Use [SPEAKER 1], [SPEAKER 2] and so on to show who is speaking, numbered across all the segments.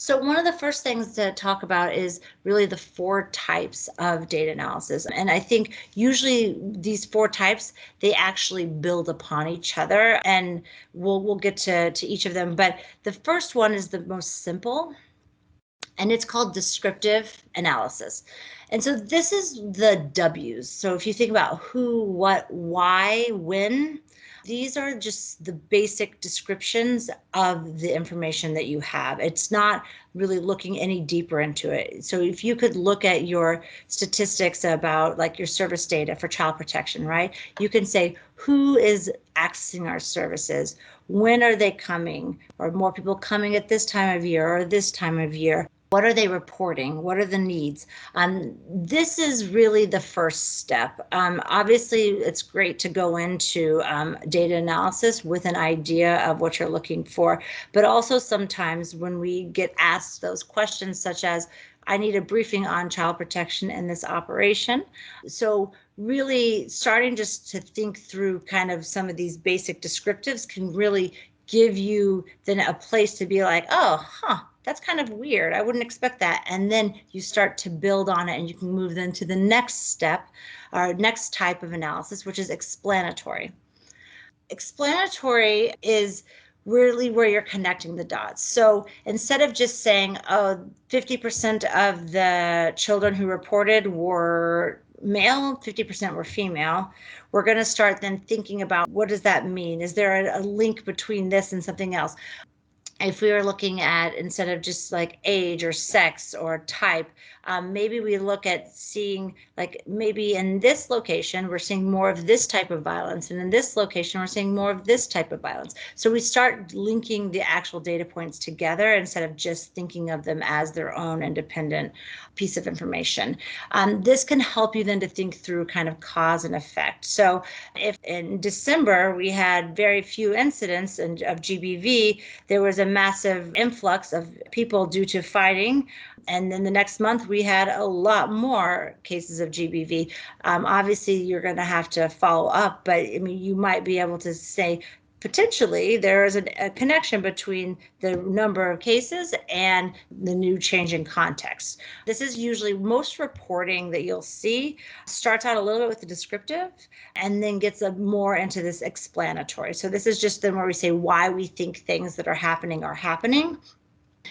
[SPEAKER 1] So one of the first things to talk about is really the four types of data analysis. And I think usually these four types, they actually build upon each other, and we'll get to each of them. But the first one is the most simple, and it's called descriptive analysis. And so this is the W's. So if you think about who, what, why, when, these are just the basic descriptions of the information that you have. It's not really looking any deeper into it. So if you could look at your statistics about like your service data for child protection, right? You can say who is accessing our services, when are they coming, or more people coming at this time of year or this time of year. What are they reporting? What are the needs? This is really the first step. Obviously, it's great to go into data analysis with an idea of what you're looking for, but also sometimes when we get asked those questions, such as, I need a briefing on child protection in this operation. So really starting just to think through kind of some of these basic descriptives can really give you then a place to be like, oh, that's kind of weird. I wouldn't expect that. And then you start to build on it and you can move then to the next step or next type of analysis, which is explanatory. Explanatory is really where you're connecting the dots. So instead of just saying, oh, 50% of the children who reported were male, 50% were female, we're going to start then thinking about, what does that mean? Is there a link between this and something else? If we were looking at, instead of just like age or sex or type, maybe we look at seeing like maybe in this location we're seeing more of this type of violence, and in this location we're seeing more of this type of violence. So we start linking the actual data points together instead of just thinking of them as their own independent piece of information. This can help you then to think through kind of cause and effect. So if in December we had very few incidents of GBV, there was a massive influx of people due to fighting. And then the next month we had a lot more cases of GBV. Obviously, you're going to have to follow up, but I mean, you might be able to say, potentially there is a connection between the number of cases and the new change in context. This is usually most reporting that you'll see starts out a little bit with the descriptive and then gets more into this explanatory. So this is just then where we say why we think things that are happening are happening.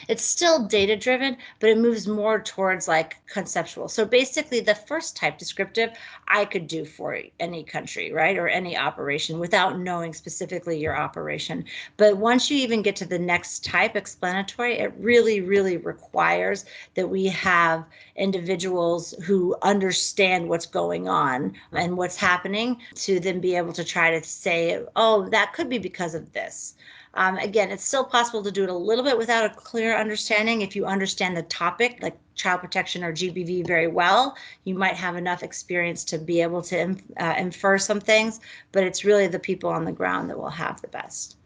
[SPEAKER 1] It's still data driven, but it moves more towards like conceptual. So basically the first type, descriptive, I could do for any country, right? Or any operation without knowing specifically your operation. But once you even get to the next type, explanatory, it really, really requires that we have individuals who understand what's going on and what's happening to then be able to try to say, oh, that could be because of this. Again, it's still possible to do it a little bit without a clear understanding. If you understand the topic, like child protection or GBV very well, you might have enough experience to be able to infer some things, but it's really the people on the ground that will have the best.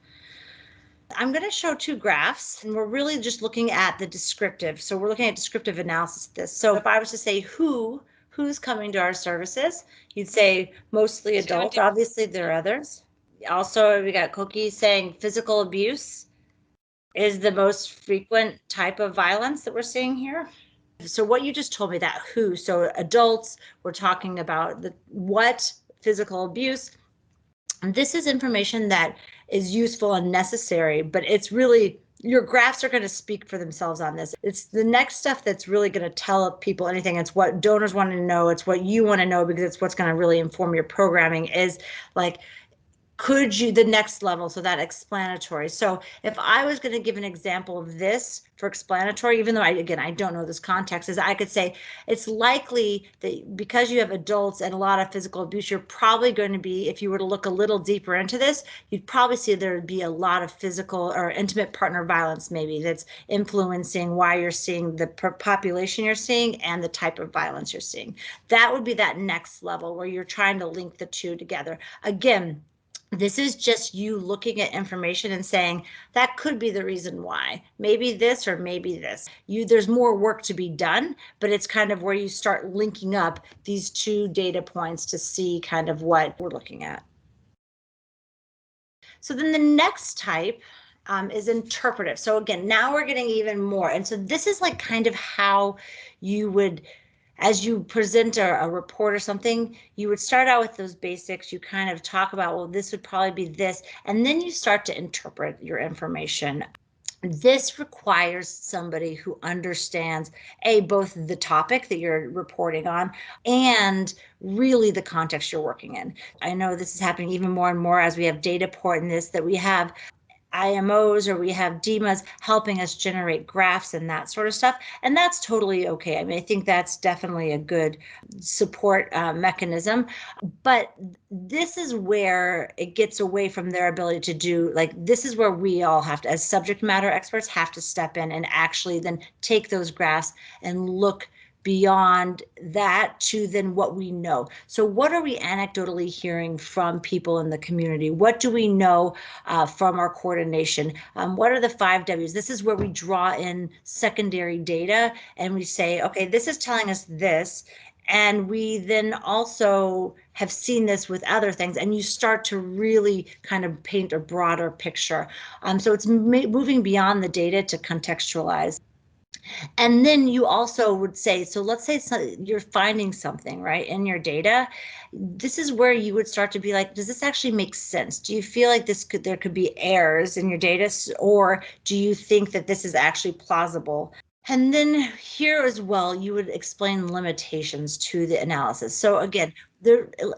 [SPEAKER 1] I'm going to show two graphs, and we're really just looking at the descriptive. So we're looking at descriptive analysis of this. So if I was to say who's coming to our services, you'd say mostly adults. Obviously, there are others. Also, we got Cookie saying physical abuse is the most frequent type of violence that we're seeing here. So what you just told me, that who, so adults, we're talking about what physical abuse. And this is information that is useful and necessary, but it's really, your graphs are going to speak for themselves on this. It's the next stuff that's really going to tell people anything. It's what donors want to know. It's what you want to know, because it's what's going to really inform your programming, is like, could you, the next level, so that explanatory. So if I was going to give an example of this for explanatory, even though I don't know this context, is I could say it's likely that because you have adults and a lot of physical abuse, you're probably going to be, if you were to look a little deeper into this, you'd probably see there would be a lot of physical or intimate partner violence maybe that's influencing why you're seeing the population you're seeing and the type of violence you're seeing. That would be that next level where you're trying to link the two together. Again, this is just you looking at information and saying that could be the reason why, maybe this or maybe this. There's more work to be done, but it's kind of where you start linking up these two data points to see kind of what we're looking at. So then the next type is interpretive. So again, now we're getting even more. And so this is like kind of how you would, as you present a report or something, you would start out with those basics. You kind of talk about, well, this would probably be this, and then you start to interpret your information. This requires somebody who understands both the topic that you're reporting on and really the context you're working in. I know this is happening even more and more as we have data port in this, that we have IMOs or we have DEMAs helping us generate graphs and that sort of stuff. And that's totally okay. I mean, I think that's definitely a good support mechanism. But this is where it gets away from their ability to do, like, this is where we all have to, as subject matter experts, have to step in and actually then take those graphs and look beyond that to then what we know. So what are we anecdotally hearing from people in the community? What do we know from our coordination? What are the 5 W's? This is where we draw in secondary data and we say, okay, this is telling us this. And we then also have seen this with other things, and you start to really kind of paint a broader picture. So it's moving beyond the data to contextualize. And then you also would say, so let's say you're finding something, right, in your data. This is where you would start to be like, does this actually make sense? Do you feel like there could be errors in your data, or do you think that this is actually plausible? And then here as well, you would explain limitations to the analysis. So again,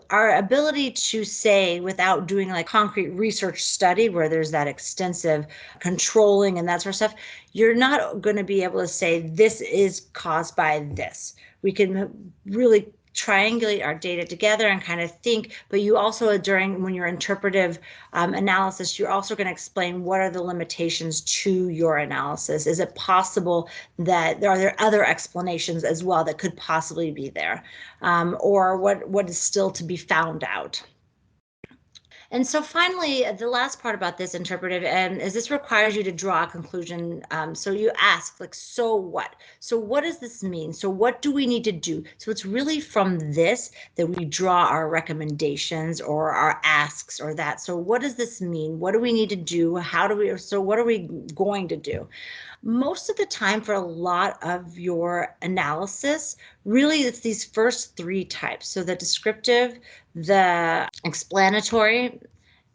[SPEAKER 1] our ability to say, without doing like concrete research study where there's that extensive controlling and that sort of stuff, you're not going to be able to say this is caused by this. We can really triangulate our data together and kind of think, but you also, when you're interpretive analysis, you're also going to explain what are the limitations to your analysis. Is it possible that are there other explanations as well that could possibly be there, or what is still to be found out? And so finally, the last part about this interpretive is this requires you to draw a conclusion. So you ask, like, so what? So what does this mean? So what do we need to do? So it's really from this that we draw our recommendations or our asks or that. So what does this mean? What do we need to do? So what are we going to do? Most of the time, for a lot of your analysis, really it's these first 3 types. So the descriptive, the explanatory,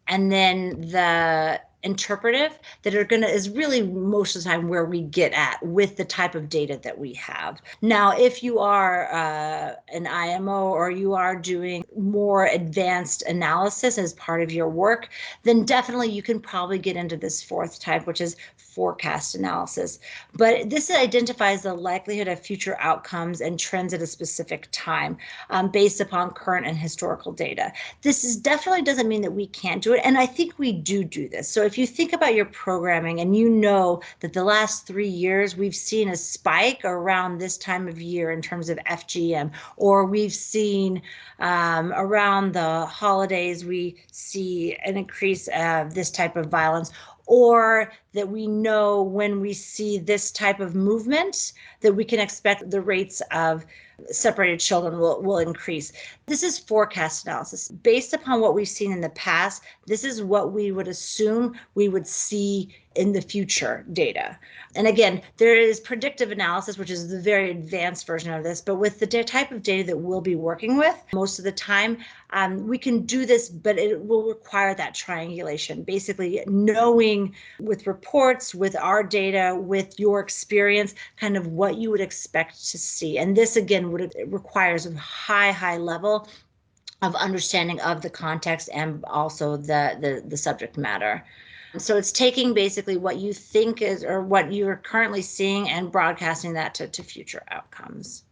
[SPEAKER 1] and then the interpretive that is really most of the time where we get at with the type of data that we have. Now, if you are an IMO or you are doing more advanced analysis as part of your work, then definitely you can probably get into this 4th type, which is forecast analysis. But this identifies the likelihood of future outcomes and trends at a specific time based upon current and historical data. This definitely doesn't mean that we can't do it. And I think we do this. So if you think about your programming and you know that the last 3 years we've seen a spike around this time of year in terms of FGM, or we've seen around the holidays, we see an increase of this type of violence, or that we know when we see this type of movement that we can expect the rates of separated children will increase. This is forecast analysis. Based upon what we've seen in the past, this is what we would assume we would see in the future data. And again, there is predictive analysis, which is the very advanced version of this, but with the type of data that we'll be working with most of the time, we can do this, but it will require that triangulation, basically knowing with reports, with our data, with your experience, kind of what you would expect to see. And this, again, requires a high level of understanding of the context and also the subject matter. So it's taking basically what you think is, or what you're currently seeing, and broadcasting that to future outcomes.